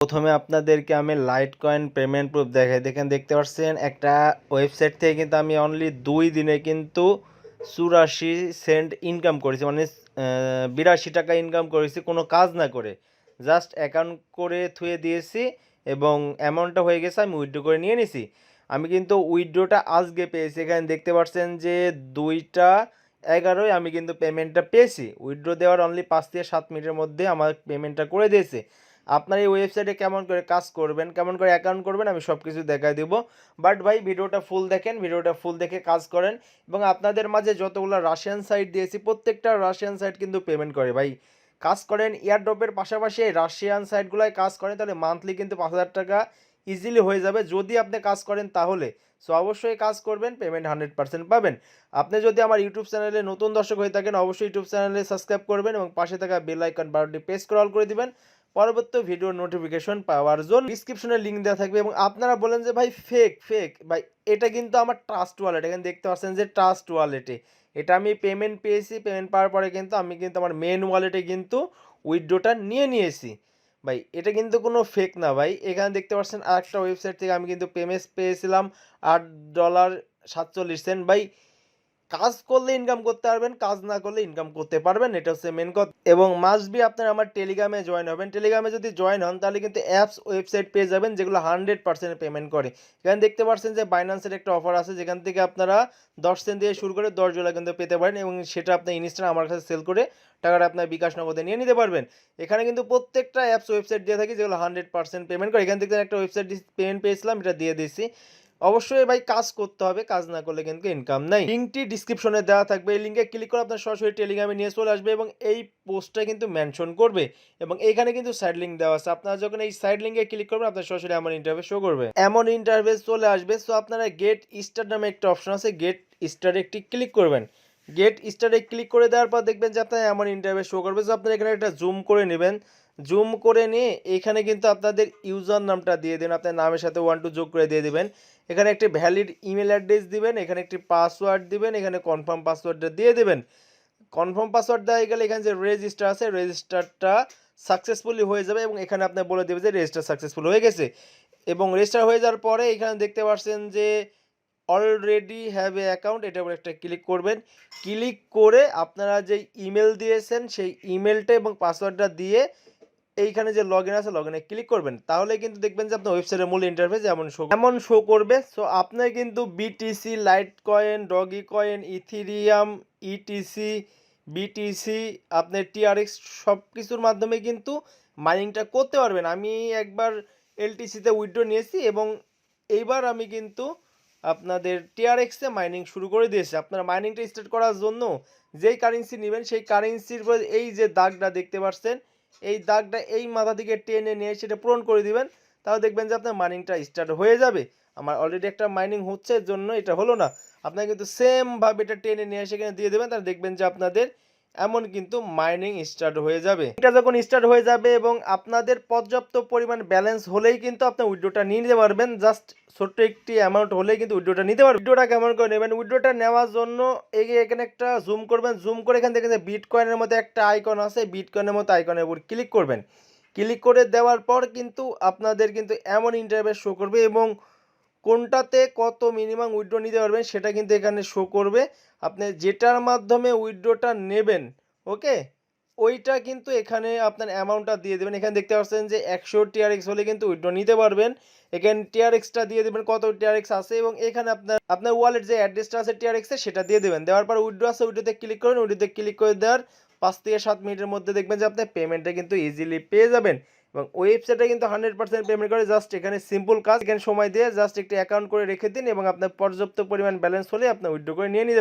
প্রথমে আপনাদেরকে আমি লাইট কয়েন পেমেন্ট প্রুফ দেখাই। দেখতে পাচ্ছেন একটা ওয়েবসাইট থেকে কিন্তু আমি অনলি 2 দিনে কিন্তু 84 সেন্ট ইনকাম করেছি, মানে 82 টাকা ইনকাম করেছি কোনো কাজ না করে, জাস্ট অ্যাকাউন্ট করে থুয়ে দিয়েছি এবং অ্যামাউন্টটা হয়ে গেছে, আমি উইথড্র করে নিয়ে নিছি। আমি কিন্তু উইথড্রটা আজকে পেয়েছি। এখানে দেখতে পাচ্ছেন যে 2টা 11 আমি কিন্তু পেমেন্টটা পেয়েছি। উইথড্র দেওয়ার অনলি 5 থেকে 7 মিনিটের মধ্যে আমার পেমেন্টটা করে দিয়েছে। আপনার এই ওয়েবসাইটে কেমন করে কাজ করবেন, কেমন করে অ্যাকাউন্ট করবেন, আমি সব কিছু দেখাই দেবো। বাট ভাই ভিডিওটা ফুল দেখেন, ভিডিওটা ফুল দেখে কাজ করেন। এবং আপনাদের মাঝে যতগুলো রাশিয়ান সাইট দিয়েছি প্রত্যেকটা রাশিয়ান সাইট কিন্তু পেমেন্ট করে। ভাই কাজ করেন এয়ারড্রপের পাশাপাশি এই রাশিয়ান সাইটগুলোয় কাজ করেন, তাহলে মান্থলি কিন্তু 5,000 টাকা ইজিলি হয়ে যাবে যদি আপনি কাজ করেন তাহলে। সো অবশ্যই কাজ করবেন, পেমেন্ট 100% পাবেন। আপনি যদি আমার ইউটিউব চ্যানেলে নতুন দর্শক হয়ে থাকেন অবশ্যই ইউটিউব চ্যানেলে সাবস্ক্রাইব করবেন এবং পাশে থাকা বেল আইকন বাটনটি প্রেস করে অল করে দিবেন পরবর্তী ভিডিওর নোটিফিকেশন পাওয়ার জন্য। ডিসক্রিপশনে লিঙ্ক দেওয়া থাকবে। এবং আপনারা বলেন যে ভাই ফেক ফেক, ভাই এটা কিন্তু আমার ট্রাস্ট ওয়ালেট। এখানে দেখতে পাচ্ছেন যে ট্রাস্ট ওয়ালেটে এটা আমি পেমেন্ট পেয়েছি। পেমেন্ট পাওয়ার পরে কিন্তু আমি কিন্তু আমার মেন ওয়ালেটে কিন্তু উইথড্রটা নিয়ে নিয়েছি। ভাই এটা কিন্তু কোনো ফেক না ভাই। এখানে দেখতে পাচ্ছেন আরেকটা ওয়েবসাইট থেকে আমি কিন্তু পেমেন্ট পেয়েছিলাম $8.47। ভাই কাজ করলে ইনকাম করতে পারবেন, কাজ না করলে ইনকাম করতে পারবেন, এটা হচ্ছে মেন কথা। এবং মাস্ট বি আপনারা আমার টেলিগ্রামে জয়েন হবেন। টেলিগ্রামে যদি জয়েন হন তাহলে কিন্তু অ্যাপস ওয়েবসাইট পেয়ে যাবেন যেগুলো 100% পেমেন্ট করে। এখানে দেখতে পাচ্ছেন যে বাইন্যান্সের একটা অফার আছে যেখান থেকে আপনারা 10 সেন্ট দিয়ে শুরু করে $10 কিন্তু পেতে পারেন এবং সেটা আপনি ইনস্ট্যান্ট আমার কাছে সেল করে টাকাটা আপনার বিকাশ নগদে নিয়ে নিতে পারবেন। এখানে কিন্তু প্রত্যেকটা অ্যাপস ওয়েবসাইট দিয়ে থাকি যেগুলো 100% পেমেন্ট করে। এখান থেকে একটা ওয়েবসাইট পেমেন্ট পেয়েছিলাম, এটা দিয়ে দিয়েছি। অবশ্যই ভাই কাজ করতে হবে, কাজ না করলে কিন্তু ইনকাম নাই। লিঙ্কটি ডিসক্রিপশনে দেওয়া থাকবে, এই লিঙ্কে ক্লিক করে আপনার সরাসরি টেলিগ্রামে নিয়ে চলে আসবে এবং এই পোস্টটা কিন্তু মেনশন করবে এবং এইখানে কিন্তু সাইড লিঙ্ক দেওয়া আছে। আপনারা যখন এই সাইড লিঙ্কে ক্লিক করবেন আপনার সরাসরি এমন ইন্টারফেস শো করবে, এমন ইন্টারফেস চলে আসবে। সো আপনারা গেট স্টার্ট নামে একটা অপশন আছে, গেট স্টার্টে একটি ক্লিক করবেন। গেট স্টার্টে ক্লিক করে দেওয়ার পর দেখবেন যে আপনার এমন ইন্টারফেস শো করবে। সো আপনারা এখানে একটা জুম করে নেবেন। জুম করে নিয়ে এখানে কিন্তু আপনাদের ইউজার নামটা দিয়ে দেবেন, আপনার নামের সাথে 1 2 যোগ করে দিয়ে দেবেন। এখানে একটি ভ্যালিড ইমেল অ্যাড্রেস দিবেন, এখানে একটি পাসওয়ার্ড দিবেন, এখানে কনফার্ম পাসওয়ার্ডটা দিয়ে দেবেন। কনফার্ম পাসওয়ার্ড দেওয়া গেলে এখানে যে রেজিস্টার আছে রেজিস্টারটা সাকসেসফুলি হয়ে যাবে এবং এখানে আপনি বলে দেবেন যে রেজিস্টার সাকসেসফুল হয়ে গেছে। এবং রেজিস্টার হয়ে যাওয়ার পরে এখানে দেখতে পাচ্ছেন যে অলরেডি হ্যাভ এ অ্যাকাউন্ট, এটার উপর একটা ক্লিক করবেন। ক্লিক করে আপনারা যে ইমেল দিয়েছেন সেই ইমেলটা এবং পাসওয়ার্ডটা দিয়ে এইখানে যে লগইন আছে লগইনে ক্লিক করবেন। তাহলে কিন্তু দেখবেন যে আপনার ওয়েবসাইটের মূল ইন্টারফেস এমন শো করবে। সো আপনার কিন্তু BTC, light coin, doggy coin, ethereum, etc, BTC, আপনার টিআরএক্স সব কিছুর মাধ্যমে কিন্তু মাইনিংটা করতে পারবেন। আমি একবার এলটিসিতে উইথড্র নিয়েছি এবং এইবার আমি কিন্তু আপনাদের টিআরএক্সে মাইনিং শুরু করে দিয়েছি। আপনারা মাইনিংটা স্টার্ট করার জন্য যেই কারেন্সি নেবেন সেই কারেন্সির এই যে দাগটা দেখতে পাচ্ছেন, এই দাগটা এই মাথা থেকে টেনে নিয়ে সেটা পূরণ করে দিবেন। তাহলে দেখবেন যে আপনার মাইনিংটা স্টার্ট হয়ে যাবে। আমার অলরেডি একটা মাইনিং হচ্ছে এর জন্য এটা হলো না। আপনারা কিন্তু সেমভাবে এটা টেনে নিয়ে সেখানে দিয়ে দেবেন, তাহলে দেখবেন যে আপনাদের এমন কিন্তু মাইনিং স্টার্ট হয়ে যাবে। এটা যখন স্টার্ট হয়ে যাবে এবং আপনাদের পর্যাপ্ত পরিমাণ ব্যালেন্স হলেই কিন্তু আপনি উইথড্রটা নিয়ে নিতে পারবেন। জাস্ট ছোট্ট একটি অ্যামাউন্ট হলেই কিন্তু উইথড্রটা নিতে পারবেন। উইথড্রটা কেমন করে নেবেন? উইথড্রটা নেওয়ার জন্য এখানে একটা জুম করবেন। জুম করে এখান থেকে বিটকয়েনের মধ্যে একটা আইকন আছে, বিটকয়েনের মতো আইকনের উপর ক্লিক করবেন। ক্লিক করে দেওয়ার পর কিন্তু আপনাদের কিন্তু এমন ইন্টারফেস শো করবে এবং কোনটাতে কত মিনিমাম উইথড্র নিতে পারবেন সেটা কিন্তু এখানে শো করবে। আপনি যেটার মাধ্যমে উইথড্রটা নেবেন ওকে, ওইটা কিন্তু এখানে আপনার অ্যামাউন্টটা দিয়ে দেবেন। এখানে দেখতে পাচ্ছেন যে 100 টিআরএক্স হলে কিন্তু উইথড্র নিতে পারবেন। এখানে টিআরএক্সটা দিয়ে দেবেন কত টিআরএক্স আছে এবং এখানে আপনার ওয়ালেট যে অ্যাড্রেসটা আছে টিআরএক্সে সেটা দিয়ে দেবেন। দেওয়ার পর উইথড্র আছে, উইথড্রতে ক্লিক করুন। উইথড্রতে ক্লিক করে দেওয়ার 5 থেকে 7 মিনিটের মধ্যে দেখবেন যে আপনি পেমেন্টটা কিন্তু ইজিলি পেয়ে যাবেন। এবং ওয়েবসাইটে কিন্তু 100% পেমেন্ট করে। জাস্ট এখানে সিম্পল কাজ, এখানে সময় দিয়ে জাস্ট একটি অ্যাকাউন্ট করে রেখে দিন এবং আপনার পর্যাপ্ত পরিমাণ ব্যালেন্স হলে আপনি উইথড্র করে নিয়ে নিতে